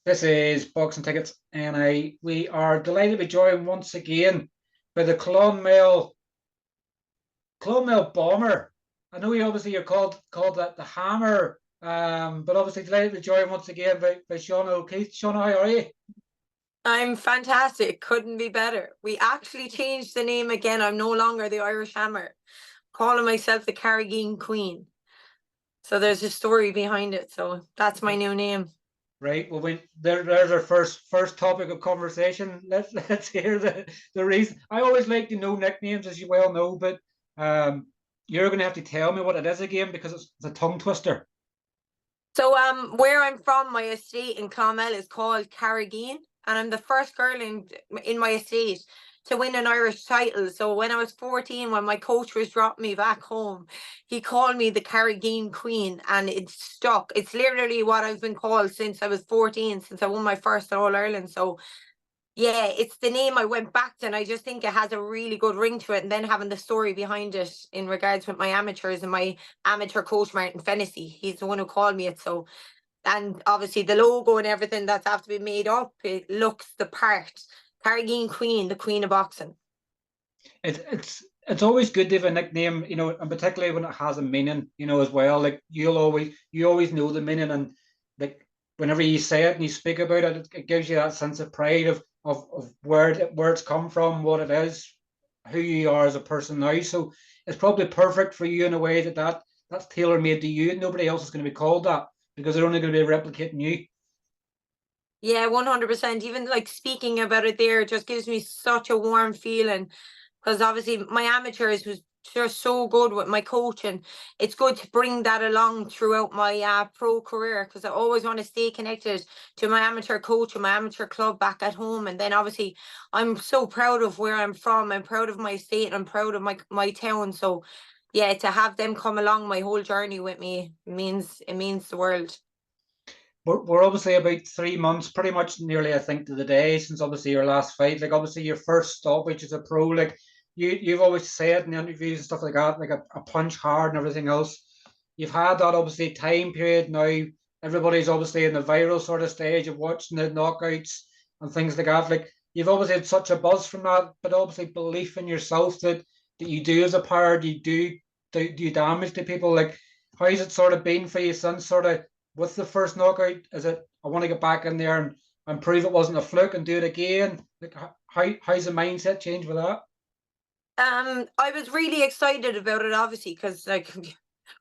This is Boxing Tickets, and we are delighted to be joined once again by the clonmel bomber. I know you're called that the hammer, but obviously delighted to be joined once again by Shauna O'Keeffe. Shauna, how are you? I'm fantastic. Couldn't be better. We actually changed the name again. I'm no longer the Irish Hammer. Calling myself the Carrigean Queen. So there's a story behind it. So that's my new name. Right. Well, there's our first topic of conversation. Let's hear the reason. I always like to know nicknames, as you well know, but you're going to have to tell me what it is again because it's a tongue twister. So where I'm from, my estate in Clonmel is called Carrigean, and I'm the first girl in my estate to win an Irish title. So when I was 14, when my coach was dropping me back home, he called me the Carrigean Queen, and it stuck. It's literally what I've been called since I was 14, since I won my first All Ireland. So yeah, it's the name I went back to, and I just think it has a really good ring to it. And then having the story behind it in regards with my amateurs and my amateur coach, Martin Fennessy, he's the one who called me it. So, and obviously the logo and everything that's have to be made up, it looks the part. Carrigean Queen, the Queen of Boxing. It's always good to have a nickname, and particularly when it has a meaning, as well. Like you always know the meaning, and like whenever you say it and you speak about it, it gives you that sense of pride of where it's come from, what it is, who you are as a person now. So it's probably perfect for you in a way that's tailor made to you, and nobody else is going to be called that because they're only going to be replicating you. Yeah, 100%. Even like speaking about it there just gives me such a warm feeling, because obviously my amateurs was just so good with my coach, and it's good to bring that along throughout my pro career, because I always want to stay connected to my amateur coach and my amateur club back at home. And then obviously I'm so proud of where I'm from. I'm proud of my state, and I'm proud of my town. So yeah, to have them come along my whole journey with me means the world. We're obviously about 3 months, pretty much nearly, I think, to the day since obviously your last fight. Like obviously your first stop, which is a pro. Like you've always said in the interviews and stuff like that, like a punch hard and everything else. You've had that obviously time period now. Everybody's obviously in the viral sort of stage of watching the knockouts and things like that. Like you've obviously had such a buzz from that, but obviously belief in yourself that you do as a power, you do damage to people. Like how's it sort of been for you since sort of with the first knockout? Is it I want to get back in there and prove it wasn't a fluke and do it again? Like how's the mindset change with that? I was really excited about it, obviously, because like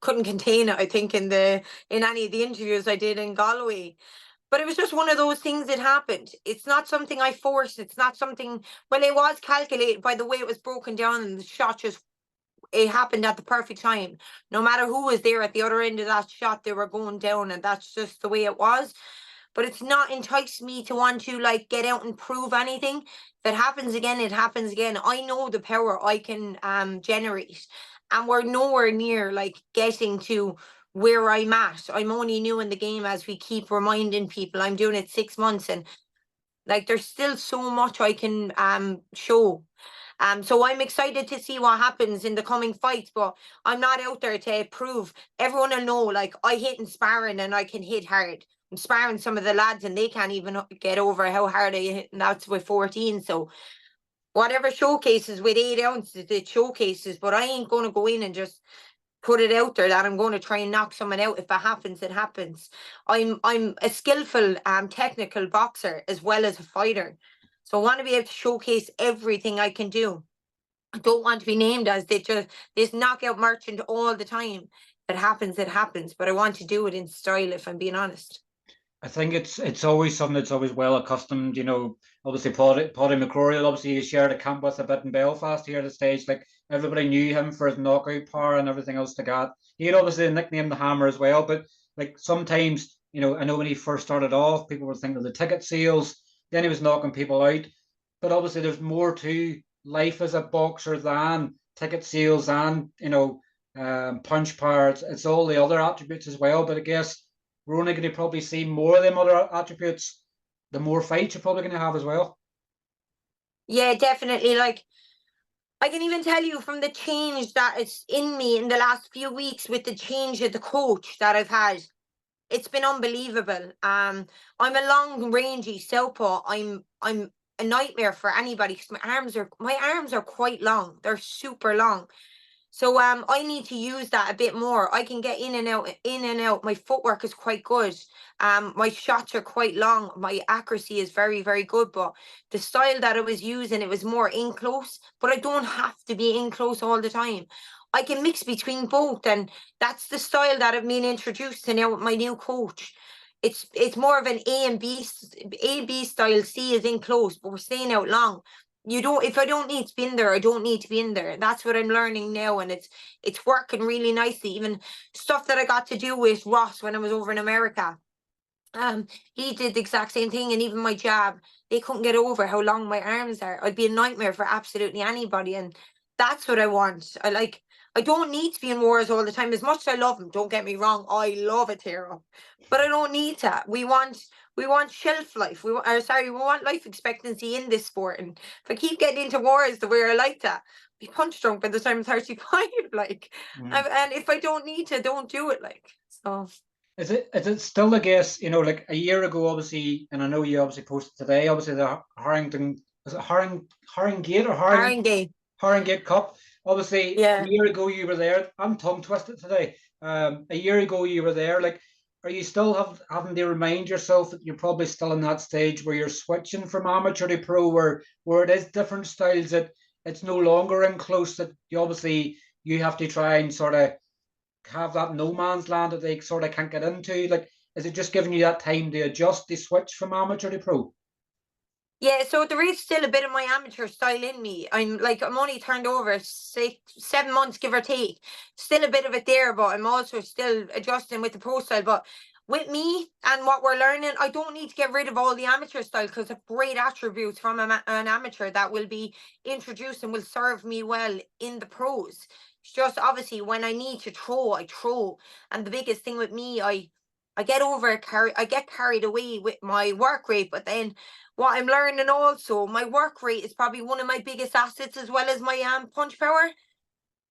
couldn't contain it, I think, in any of the interviews I did in Galway. But it was just one of those things that happened. It's not something I forced. It's not something, well, it was calculated by the way it was broken down, and the shot just, it happened at the perfect time. No matter who was there at the other end of that shot, they were going down, and that's just the way it was. But it's not enticed me to want to like get out and prove anything. If it happens again, it happens again. I know the power I can generate, and we're nowhere near like getting to where I'm at. I'm only new in the game, as we keep reminding people. I'm doing it 6 months, and like there's still so much I can show. So I'm excited to see what happens in the coming fights, but I'm not out there to prove. Everyone will know, like, I hit in sparring and I can hit hard. I'm sparring some of the lads and they can't even get over how hard I hit, and that's with 14. So whatever showcases with 8 ounces, it showcases, but I ain't going to go in and just put it out there that I'm going to try and knock someone out. If it happens, it happens. I'm a skillful technical boxer as well as a fighter. So I want to be able to showcase everything I can do. I don't want to be named as this knockout merchant all the time. If it happens, it happens. But I want to do it in style, if I'm being honest. I think it's always something that's always well accustomed. Obviously Paddy McCrory, obviously he shared a camp with a bit in Belfast here at the stage. Like everybody knew him for his knockout power and everything else to got. He had obviously nicknamed the Hammer as well, but like sometimes, I know when he first started off, people were thinking of the ticket sales, then he was knocking people out. But obviously there's more to life as a boxer than ticket sales and, punch power. It's all the other attributes as well. But I guess we're only going to probably see more of them other attributes, the more fights you're probably going to have as well. Yeah, definitely. Like, I can even tell you from the change that is in me in the last few weeks with the change of the coach that I've had. it's been unbelievable. I'm a long rangey southpaw. I'm a nightmare for anybody because my arms are quite long. They're super long. So I need to use that a bit more. I can get in and out, in and out. My footwork is quite good. My shots are quite long. My accuracy is very, very good. But the style that I was using, it was more in close. But I don't have to be in close all the time. I can mix between both, and that's the style that I've been introduced to now with my new coach. It's more of an A and B style. C is in close, but we're staying out long. You don't, if I don't need to be in there, I don't need to be in there. That's what I'm learning now, and it's working really nicely. Even stuff that I got to do with Ross when I was over in America. He did the exact same thing, and even my jab, they couldn't get over how long my arms are. I'd be a nightmare for absolutely anybody, and that's what I want. I don't need to be in wars all the time. As much as I love them, don't get me wrong, I love it here, but I don't need that. We want shelf life. We want life expectancy in this sport. And if I keep getting into wars the way I like that, I'll be punch drunk by the time I'm 35. Like, and if I don't need to, don't do it. Like, so. Is it still, I guess, like a year ago, obviously, and I know you obviously posted today, obviously the Harrington, was it Haringate or Harringay. Haringate Cup? Obviously, a Yeah. year ago you were there. I'm tongue twisted today. A year ago you were there. Like, are you still having to remind yourself that you're probably still in that stage where you're switching from amateur to pro, where it is different styles, that it's no longer in close, that you have to try and sort of have that no man's land that they sort of can't get into? Like, is it just giving you that time to adjust the switch from amateur to pro? Yeah, so there is still a bit of my amateur style in me. I'm only turned over 7 months, give or take. Still a bit of it there, but I'm also still adjusting with the pro style. But with me and what we're learning, I don't need to get rid of all the amateur style because of great attributes from an amateur that will be introduced and will serve me well in the pros. It's just obviously when I need to throw, I throw. And the biggest thing with me, I get carried away with my work rate, but then what I'm learning also, my work rate is probably one of my biggest assets as well as my punch power.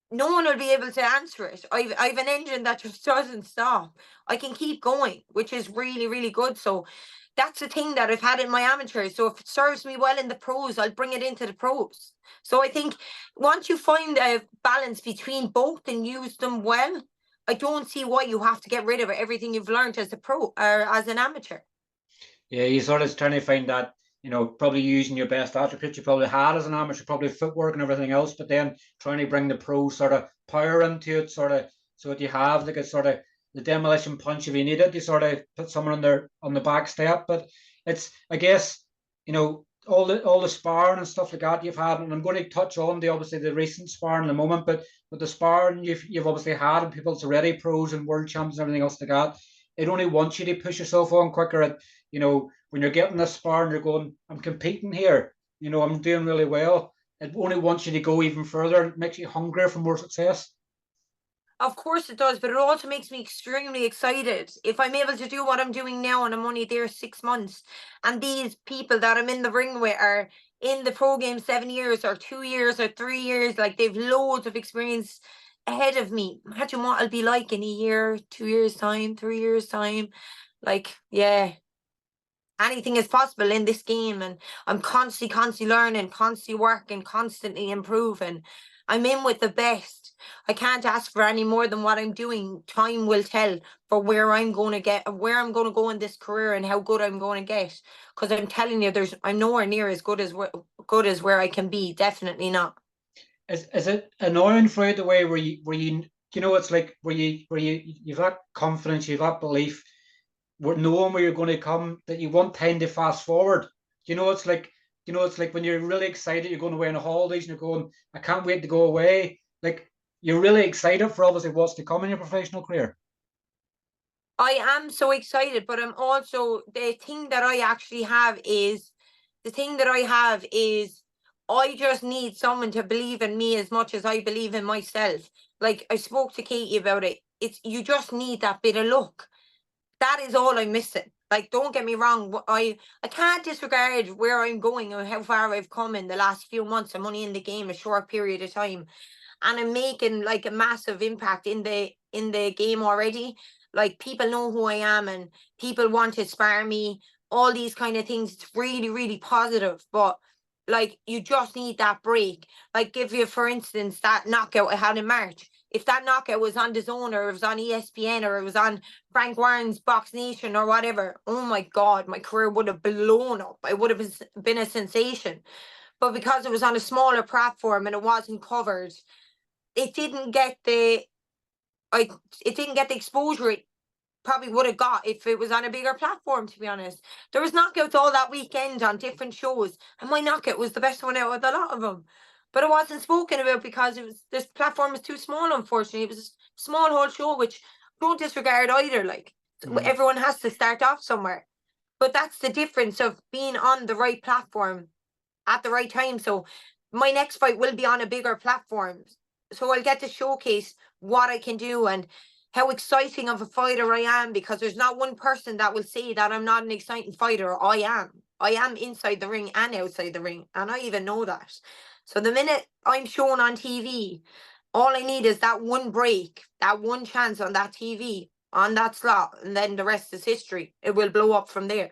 No one will be able to answer it. I've an engine that just doesn't stop. I can keep going, which is really, really good. So that's the thing that I've had in my amateurs. So if it serves me well in the pros, I'll bring it into the pros. So I think once you find a balance between both and use them well, I don't see why you have to get rid of everything you've learned as a pro or as an amateur. Yeah, you sort of trying to find that, probably using your best attributes you probably had as an amateur, probably footwork and everything else, but then trying to bring the pro sort of power into it, sort of, so that you have like a sort of the demolition punch if you need it. You sort of put someone on the back step. But it's, I guess, all the sparring and stuff like that you've had, and I'm going to touch on obviously the recent sparring in a moment, but with the sparring you've obviously had, and people's already pros and world champions and everything else like that, it only wants you to push yourself on quicker. When you're getting this spar and you're going, I'm competing here, I'm doing really well. It only wants you to go even further. It makes you hungrier for more success. Of course it does, but it also makes me extremely excited. If I'm able to do what I'm doing now and I'm only there 6 months, and these people that I'm in the ring with are in the pro game 7 years or 2 years or 3 years, like they've loads of experience ahead of me. Imagine what I'll be like in a year, 2 years time, 3 years time. Like, yeah, anything is possible in this game, and I'm constantly learning, constantly working, constantly improving. I'm in with the best. I can't ask for any more than what I'm doing. Time will tell for where I'm going to go in this career and how good I'm going to get. Because I'm telling you, I'm nowhere near as good as where I can be. Definitely not. Is it annoying for you the way where you it's like you've that confidence, you've that belief, knowing where you're going to come, that you want time to fast forward. It's like when you're really excited, you're going away on a holidays and you're going, I can't wait to go away. Like, you're really excited for obviously what's to come in your professional career. I am so excited, but I'm also the thing that I have is I just need someone to believe in me as much as I believe in myself. Like I spoke to Katie about it. It's you just need that bit of luck. That is all I'm missing. Like, don't get me wrong, I can't disregard where I'm going or how far I've come in the last few months. I'm only in the game a short period of time, and I'm making like a massive impact in the game already. like people know who I am and people want to spar me, all these kind of things. It's really, really positive. But like you just need that break. Like give you, for instance, that knockout I had in March. If that knockout was on DAZN or it was on ESPN or it was on Frank Warren's Box Nation or whatever, oh my God, my career would have blown up. It would have been a sensation. But because it was on a smaller platform and it wasn't covered, it didn't get the it didn't get the exposure it probably would have got if it was on a bigger platform, to be honest. There was knockouts all that weekend on different shows, and my knockout was the best one out of a lot of them. But it wasn't spoken about because it was this platform was too small, unfortunately. It was a small whole show, which don't disregard either. Like everyone has to start off somewhere. But that's the difference of being on the right platform at the right time. So my next fight will be on a bigger platform. So I'll get to showcase what I can do and how exciting of a fighter I am, because there's not one person that will say that I'm not an exciting fighter. I am. I am inside the ring and outside the ring, and I even know that. So the minute I'm shown on TV, all I need is that one break, that one chance on that TV, on that slot, and then the rest is history. It will blow up from there.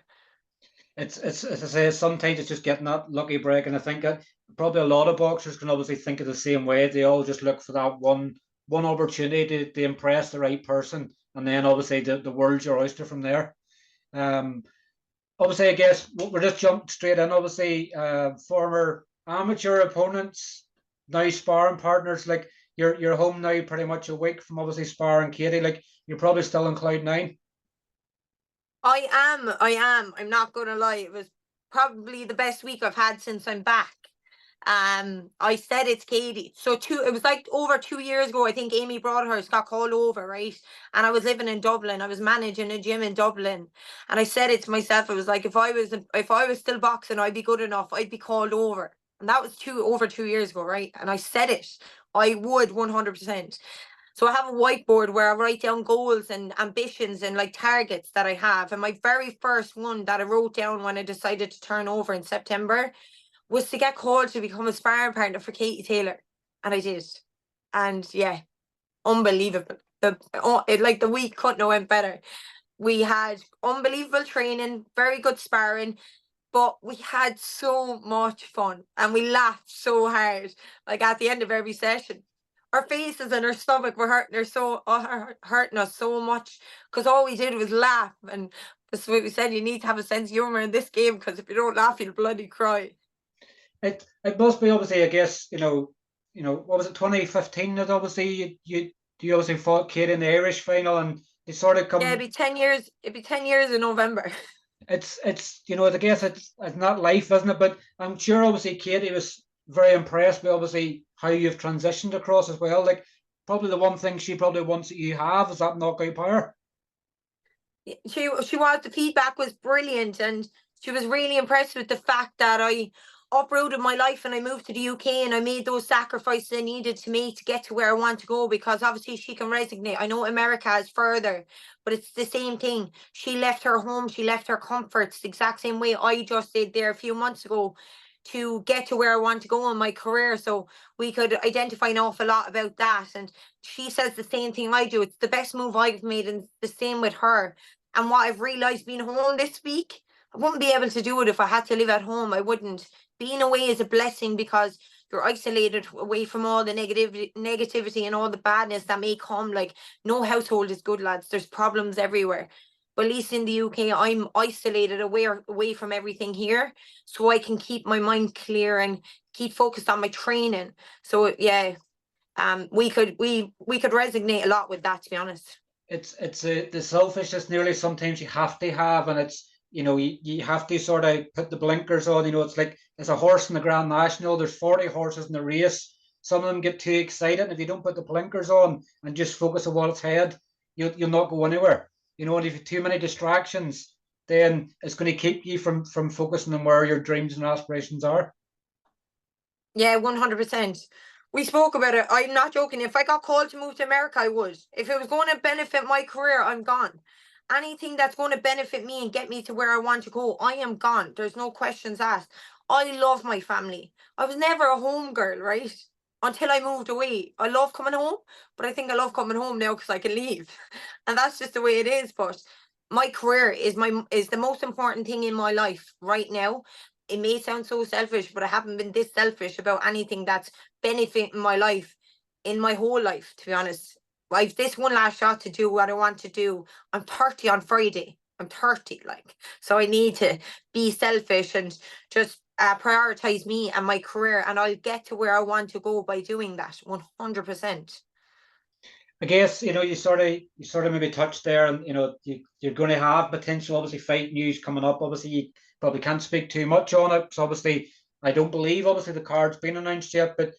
It's as I say, sometimes it's just getting that lucky break, and I think that probably a lot of boxers can obviously think of the same way. They all just look for that one opportunity to impress the right person, and then obviously the world's your oyster from there. Obviously, I guess we're just jumped straight in. Obviously, former amateur opponents, now sparring partners. Like you're home now, pretty much a week from obviously sparring Katie. Like you're probably still on cloud nine. I am. I'm not gonna lie. It was probably the best week I've had since I'm back. I said it's Katie. So it was like over 2 years ago, I think Amy Broadhurst got called over, right? And I was living in Dublin. I was managing a gym in Dublin. And I said it to myself, it was like if I was still boxing, I'd be good enough, I'd be called over. And that was over 2 years ago, right? And I said it. I would 100%. So I have a whiteboard where I write down goals and ambitions and like targets that I have. And my very first one that I wrote down when I decided to turn over in September was to get called to become a sparring partner for Katie Taylor. And I did. And yeah, unbelievable. Like the week couldn't have went better. We had unbelievable training, very good sparring, but we had so much fun and we laughed so hard, like at the end of every session. Our faces and our stomach were hurting us so much because all we did was laugh. And that's what we said, you need to have a sense of humor in this game, because if you don't laugh, you'll bloody cry. It must be obviously, I guess, what was it, 2015 that obviously you obviously fought Katie in the Irish final, and they sort of Yeah, come. it'd be 10 years. It'd be 10 years in November. It's I guess it's not life, isn't it? But I'm sure obviously Katie was very impressed with obviously how you've transitioned across as well. Like probably the one thing she probably wants that you have is that knockout power. She was. The feedback was brilliant, and she was really impressed with the fact that I uprooted my life and I moved to the UK and I made those sacrifices I needed to make to get to where I want to go, because obviously she can resonate. I know America is further, but it's the same thing. She left her home, she left her comforts the exact same way I just did there a few months ago to get to where I want to go in my career. So we could identify an awful lot about that. And she says the same thing I do. It's the best move I've made, and the same with her. And what I've realized being home this week, I wouldn't be able to do it if I had to live at home. I wouldn't. Being away is a blessing because you're isolated away from all the negativity and all the badness that may come. Like no household is good, lads. There's problems everywhere. But at least in the UK, I'm isolated away from everything here, so I can keep my mind clear and keep focused on my training. So yeah, we could resonate a lot with that, to be honest. It's the selfishness nearly sometimes you have to have, and it's you have to sort of put the blinkers on. It's like it's a horse in the Grand National. There's 40 horses in the race. Some of them get too excited, and if you don't put the blinkers on and just focus on what's ahead, you'll not go anywhere. And if you have too many distractions, then it's going to keep you from focusing on where your dreams and aspirations are. Yeah, 100%. We spoke about it. I'm not joking. If I got called to move to America, I would. If it was going to benefit my career, I'm gone. Anything that's going to benefit me and get me to where I want to go, I am gone. There's no questions asked. I love my family. I was never a home girl, right? until I moved away. I love coming home, but I think I love coming home now because I can leave. And that's just the way it is. But my career is the most important thing in my life right now. It may sound so selfish, but I haven't been this selfish about anything that's benefiting my life in my whole life, to be honest. I've this one last shot to do what I want to do. I'm 30 on Friday. I'm 30, like, so I need to be selfish and just prioritize me and my career, and I'll get to where I want to go by doing that 100%. I guess you sort of maybe touched there, and you're going to have potential obviously fight news coming up. Obviously, you probably can't speak too much on it. So obviously, I don't believe obviously the card's been announced yet, but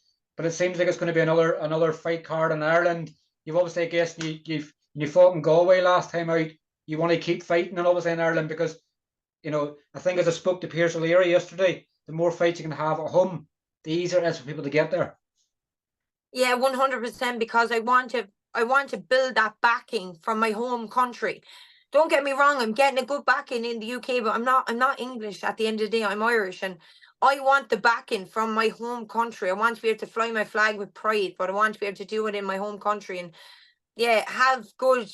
it seems like it's going to be another fight card in Ireland. You've obviously, I guess you fought in Galway last time out. You want to keep fighting, and obviously in Ireland because I think as I spoke to Pierce O'Leary yesterday, the more fights you can have at home, the easier it is for people to get there. Yeah, 100%, because I want to build that backing from my home country. Don't get me wrong, I'm getting a good backing in the UK, but I'm not English at the end of the day. I'm Irish, and I want the backing from my home country. I want to be able to fly my flag with pride, but I want to be able to do it in my home country, and yeah, have good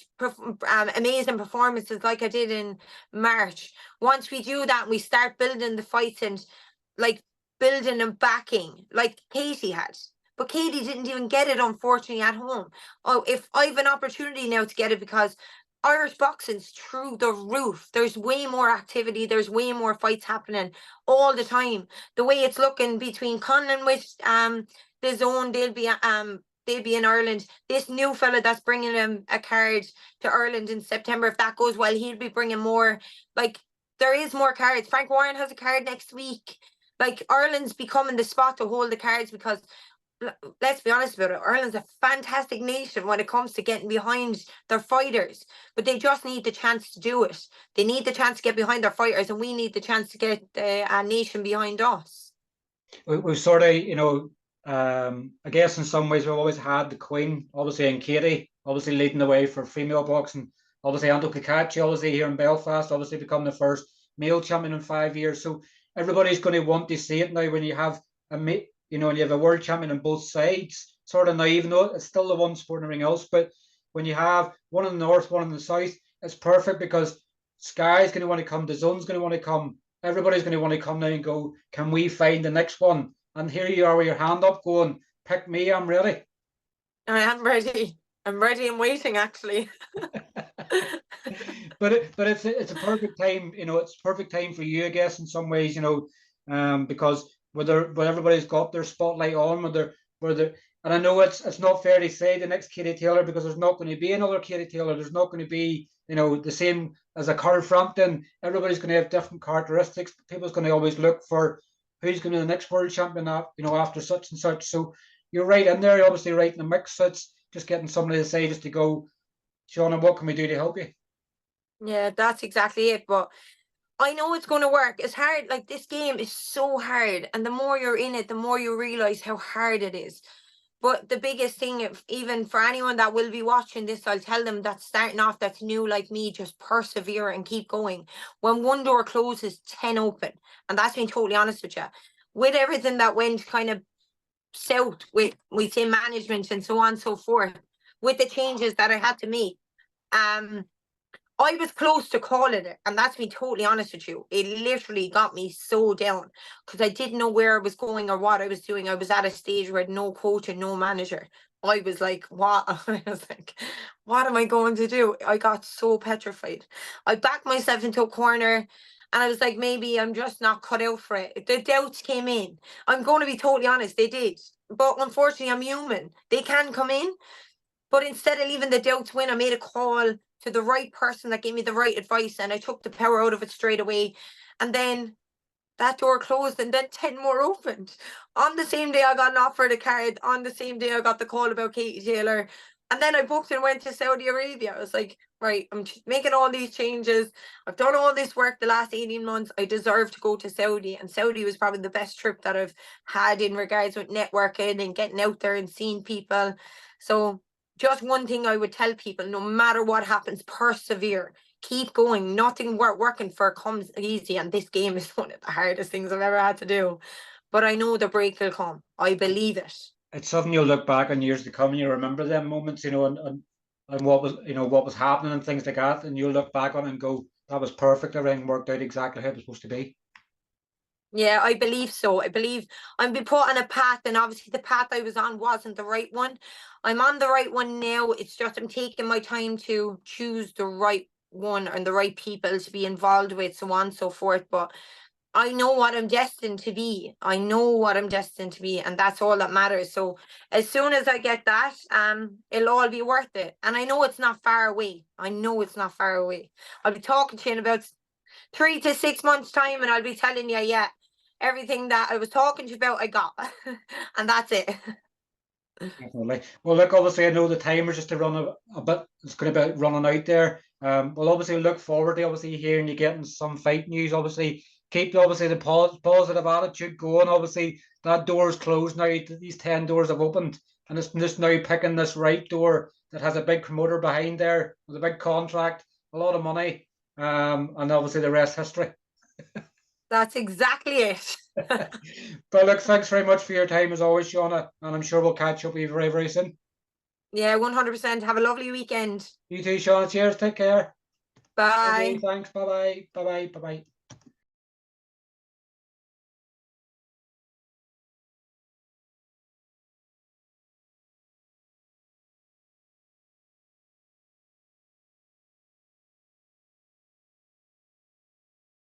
amazing performances like I did in March. Once we do that and we start building the fights and like building and backing like Katie had. But Katie didn't even get it, unfortunately, at home. Oh, if I have an opportunity now to get it, because Irish boxing's through the roof. There's way more activity. There's way more fights happening all the time. The way it's looking between Conlon with the zone, they'll be in Ireland. This new fella that's bringing a card to Ireland in September, if that goes well, he'll be bringing more. Like, there is more cards. Frank Warren has a card next week. Like, Ireland's becoming the spot to hold the cards, because let's be honest about it, Ireland's a fantastic nation when it comes to getting behind their fighters, but they just need the chance to do it. They need the chance to get behind their fighters, and we need the chance to get the nation behind us. We've sort of, I guess in some ways we've always had the Queen, obviously, and Katie, obviously leading the way for female boxing. Obviously, Anto Kakachi, obviously here in Belfast, obviously become the first male champion in 5 years. So everybody's going to want to see it now when you have and you have a world champion on both sides. Sort of now, even though it's still the one sport and everything else, but when you have one in the north, one in the south, it's perfect because Sky's going to want to come, the Zone's going to want to come, everybody's going to want to come now and go, can we find the next one? And here you are with your hand up going, pick me, I'm ready. I am ready. I'm ready and waiting, actually. But it's a perfect time, it's perfect time for you, I guess, in some ways, because whether everybody's got their spotlight on, whether and I know it's not fair to say the next Katie Taylor, because there's not going to be another Katie Taylor. There's not going to be, the same as a Carl Frampton. Everybody's going to have different characteristics. People's going to always look for who's going to be the next world champion, after such and such. So you're right in there, obviously right in the mix. So it's just getting somebody to say, just to go, Shauna, what can we do to help you? Yeah, that's exactly it. But I know it's going to work. It's hard. Like, this game is so hard, and the more you're in it, the more you realize how hard it is. But the biggest thing, even for anyone that will be watching this, I'll tell them that's starting off, that's new like me, just persevere and keep going. When one door closes, 10 open. And that's being totally honest with you. With everything that went kind of south with, we say, management and so on and so forth, with the changes that I had to make, I was close to calling it, and that's me totally honest with you. It literally got me so down because I didn't know where I was going or what I was doing. I was at a stage where I had no coach and no manager. I was like, what? I was like, what am I going to do? I got so petrified. I backed myself into a corner, and I was like, maybe I'm just not cut out for it. The doubts came in. I'm going to be totally honest, they did. But unfortunately, I'm human. They can come in. But instead of leaving the doubts win, I made a call to the right person that gave me the right advice, and I took the power out of it straight away. And then that door closed, and then 10 more opened. On the same day I got an offer the card, on the same day I got the call about Katie Taylor. And then I booked and went to Saudi Arabia. I was like, right, I'm making all these changes. I've done all this work the last 18 months. I deserve to go to Saudi. And Saudi was probably the best trip that I've had in regards with networking and getting out there and seeing people. So just one thing I would tell people, no matter what happens, persevere. Keep going. Nothing we're working for comes easy, and this game is one of the hardest things I've ever had to do. But I know the break will come. I believe it. it's something you'll look back on years to come and you remember them moments, and what was, what was happening and things like that, and you'll look back on it and go, that was perfect. Everything worked out exactly how it was supposed to be. Yeah, I believe so. I believe I'm being put on a path, and obviously the path I was on wasn't the right one. I'm on the right one now. It's just I'm taking my time to choose the right one and the right people to be involved with, so on and so forth. But I know what I'm destined to be. I know what I'm destined to be, and that's all that matters. So as soon as I get that, it'll all be worth it. And I know it's not far away. I know it's not far away. I'll be talking to you in about 3 to 6 months' time, and I'll be telling you, yeah, everything that I was talking to you about, I got, and that's it. Definitely. Well, look, obviously, I know the timer's just to run a bit. It's going to be running out there. We'll obviously look forward to obviously hearing you getting some fight news. Obviously, keep obviously the positive attitude going. Obviously, that door is closed now. These 10 doors have opened, and it's just now picking this right door that has a big promoter behind there with a big contract, a lot of money, and obviously the rest history. That's exactly it. But look, thanks very much for your time as always, Shauna, and I'm sure we'll catch up with you very, very soon. Yeah, 100%. Have a lovely weekend. You too, Shauna. Cheers. Take care. Bye. Okay, thanks. Bye bye. Bye bye. Bye bye.